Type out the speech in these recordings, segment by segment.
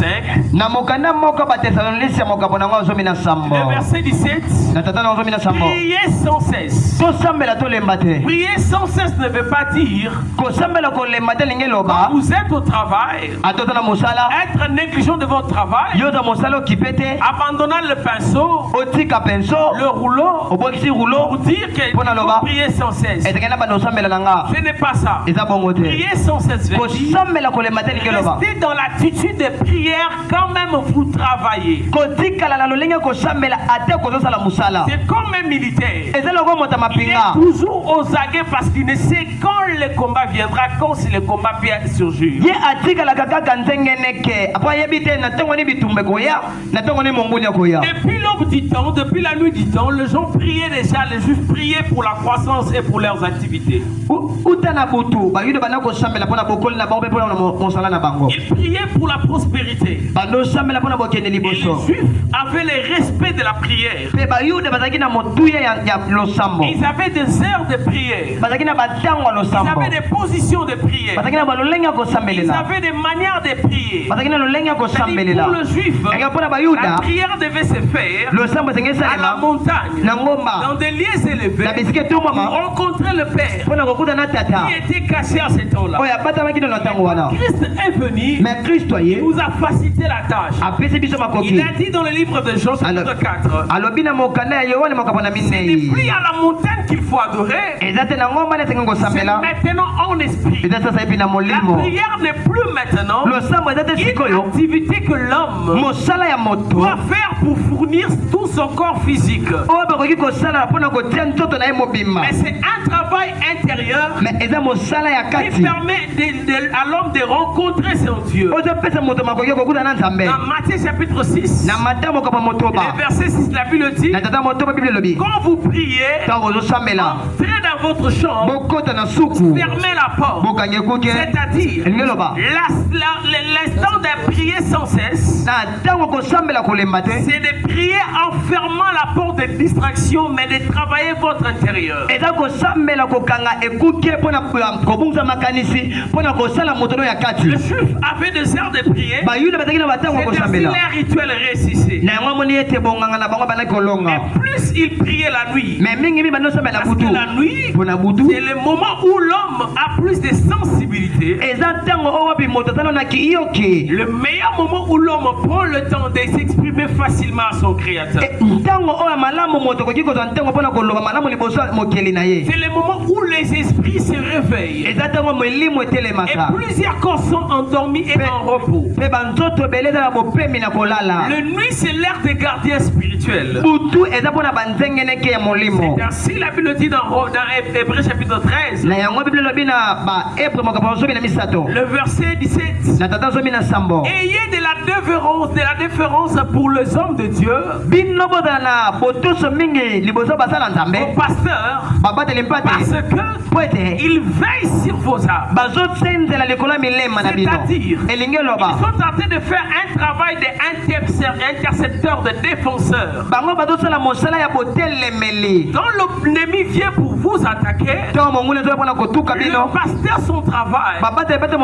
5. Le verset 17. Priez sans cesse. Prier sans cesse ne veut pas dire quand vous êtes au travail, être négligent de votre travail, abandonnant le pinceau, le rouleau, pour dire qu'il faut prier sans cesse. Ce n'est pas ça. Prier sans cesse veut dire restez dans l'attitude de prière quand même vous travaillez. C'est comme un militaire. Il est toujours aux aguets parce qu'il ne sait quand le combat viendra, quand si le combat peut surgir. Depuis l'aube du temps, depuis la nuit du temps, les gens priaient déjà, les juifs priaient pour la croissance et pour leurs activités. Ils priaient pour la prospérité. Et les juifs avaient le respect de la prière. Ils avaient des heures de prière. Ils avaient des positions de prière. Ils avaient des manières de prier. C'est-à-dire pour le juif, la prière devait se faire à la montagne, dans des lieux élevés, pour rencontrer le Père qui était caché à ce temps-là. Christ est venu, il nous a facilité la tâche. Il a dit dans le livre de Jean chapitre 4, c'est plus à la montagne qu'il faut adorer, c'est maintenant en esprit. La prière n'est plus maintenant une activité que l'homme doit faire pour fournir tout son corps physique. Mais c'est un travail intérieur qui permet à l'homme de rencontrer son Dieu. Dans Matthieu chapitre 6, le verset 6, la Bible dit, quand vous priez, entrez dans votre chambre, fermez la porte. C'est-à-dire, l'instant de prier sans cesse, c'est de prier en fermant la porte de distraction, mais de travailler votre intérieur. Le juif avait des heures de prière. C'était aussi les rituels récissés. Et plus il priait la nuit, parce que la nuit, c'est le moment où l'homme a plus de sensibilité. Le meilleur moment où l'homme prend le temps de s'exprimer facilement à son Créateur. C'est le moment où les esprits se réveillent. Et plusieurs corps sont endormis et en repos. Le nuit, c'est l'ère des gardiens spirituels. C'est ainsi la Bible dit dans Hébreux chapitre 13. Le verset 17. Ayez de la déférence pour les hommes de Dieu, aux pasteurs, parce qu'ils veillent sur vos âmes. C'est-à-dire, ils sont en train de faire un travail d'intercepteur, de défenseur. Quand l'ennemi vient pour vous attaquer, le pasteur, son travail,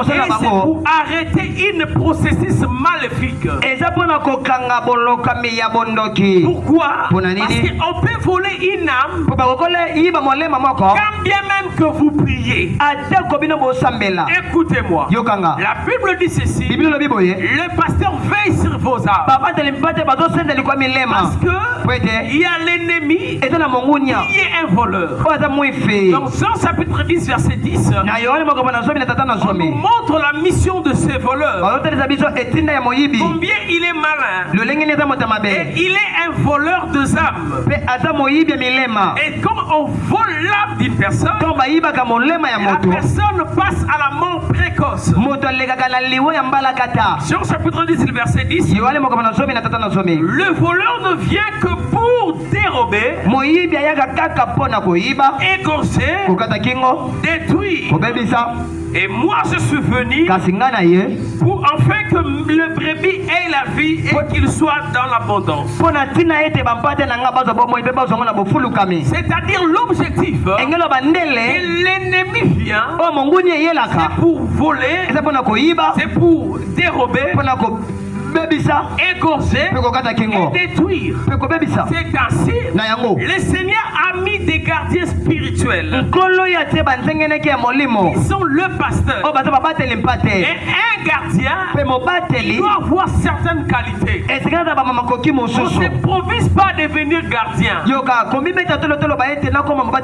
c'est pour arrêter une processus maléfique. Pourquoi? Parce qu'on peut voler une âme quand bien même que vous priez. Écoutez-moi. La Bible dit ceci. Le pasteur veille sur vos âmes. Parce que il y a l'ennemi qui est un voleur. Dans Jean chapitre 10 verset 10, on nous montre la mission de ces voleurs. Combien il est malin. Et il est un voleur de âmes. Et quand on vole l'âme d'une personne, la personne passe à la mort précoce. Jean chapitre 10 verset 10, le voleur ne vient que pour dérober, égorger, détruire. Et moi je suis venu pour enfin que le brebis ait la vie et qu'il soit dans l'abondance. C'est-à-dire l'objectif, l'ennemi vient, c'est pour voler, c'est pour dérober, égorger et détruire. C'est ainsi, le Seigneur a mis des gardiens spirituels qui sont le pasteur. Et un gardien, il doit avoir certaines qualités. On ne s'improvise pas devenir gardien.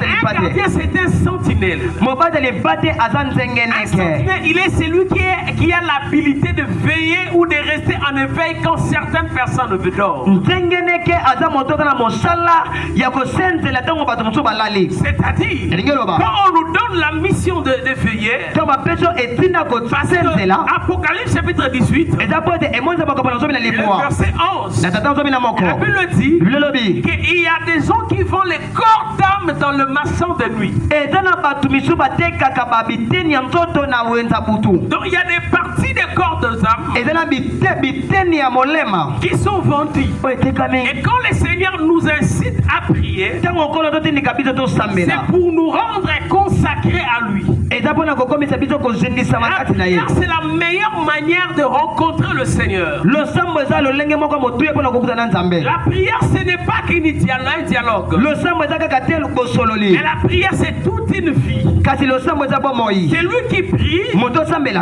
Un gardien, c'est un sentinelle. Un sentinelle, il est celui qui a l'habilité de veiller ou de rester en éveil quand certaines personnes dorment. C'est-à-dire, quand on nous donne la mission de veiller, parce que Apocalypse chapitre 18, le verset 11, la Bible dit qu'il y a des gens qui vont les corps d'âme dans le maçon de nuit. Donc il y a des parties des corps d'âme qui sont vendues. Et quand le Seigneur nous incite à prier, c'est pour nous rendre consacrés à lui. La prière, c'est la meilleure manière de rencontrer le Seigneur. La prière, ce n'est pas qu'un dialogue. Mais la prière, c'est toute une vie. C'est lui qui prie,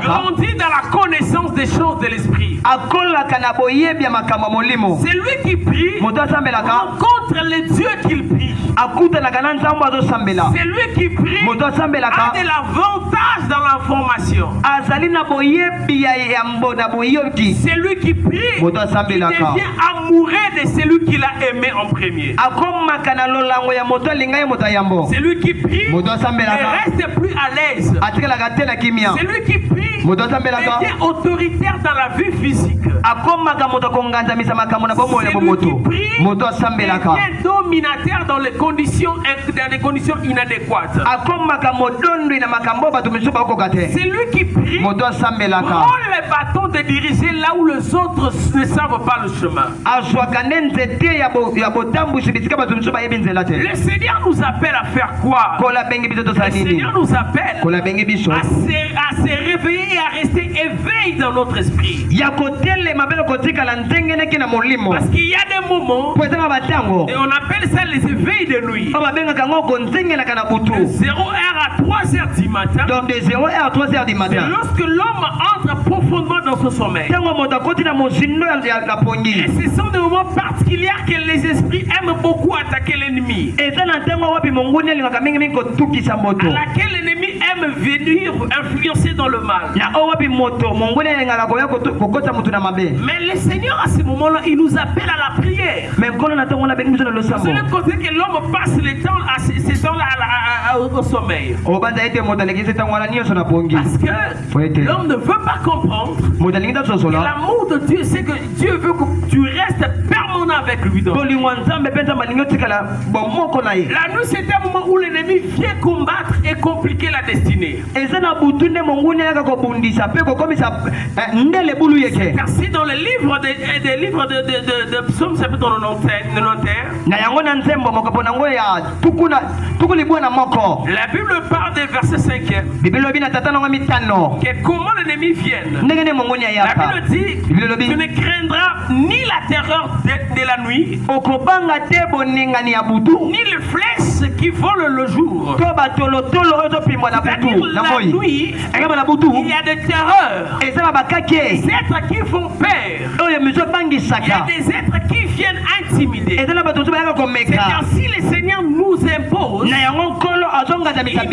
grandit dans la connaissance des choses de l'esprit. C'est lui qui prie, rencontre les dieux qu'il prie. C'est lui qui prie, a de l'avantage dans l'information. C'est lui qui prie, il devient amoureux de celui qu'il a aimé en premier. C'est lui qui prie, ne reste plus à l'aise. C'est lui qui prie, devient autoritaire dans la vie physique. C'est lui qui prie, devient dominateur dans les conditions inadéquates. C'est lui qui prie, prend le bâton de diriger là où les autres ne savent pas le chemin. Le Seigneur nous appelle à faire quoi? Le Seigneur nous appelle à se réveiller et à rester éveillé dans notre esprit. Parce qu'il y a des moments, et on appelle ça les éveils de nuit. De 0h à 3h du matin. Donc de 0h à 3h du matin. C'est lorsque l'homme entre profondément dans son sommeil. Et ce sont des moments particuliers que les esprits aiment beaucoup attaquer l'ennemi. À laquelle l'ennemi aime venir influencer dans le mal. Mais le Seigneur à ce moment-là, il nous appelle à la prière. C'est le côté que l'homme passe le temps à ces temps-là au sommeil. Parce que l'homme ne veut pas comprendre que l'amour de Dieu, c'est que Dieu veut que tu restes permanent avec lui. La nuit, c'est un moment où l'ennemi vient combattre et compliquer la destinée. Car c'est dans le livre de Psaume chapitre 91, la Bible parle des versets 5. Que comment l'ennemi vienne. La Bible dit, tu ne craindras ni la terreur de la nuit, ni les flèches qui volent le jour. C'est-à-dire la nuit, il y a des terreurs, des êtres qui font peur, il y a des êtres qui viennent intimider. C'est ainsi le Seigneur nous impose, il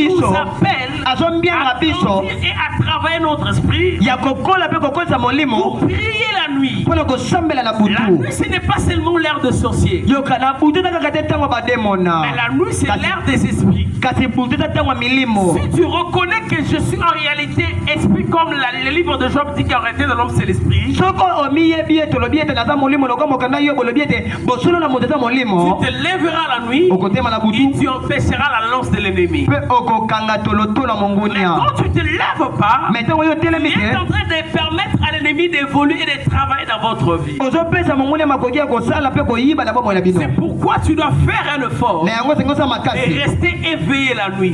nous appelle à grandir et à travailler notre esprit pour prier la nuit. La nuit, ce n'est pas seulement l'ère de sorciers, mais la nuit, c'est l'ère des esprits. Si tu reconnais que je suis en réalité esprit, comme le livre de Job dit qu'en réalité de l'homme c'est l'esprit, tu te lèveras la nuit et tu empêcheras la lance de l'ennemi. Mais quand tu ne te lèves pas, tu es en train de permettre à l'ennemi d'évoluer et de travailler dans votre vie. C'est pourquoi tu dois faire un effort et rester éveillé la nuit.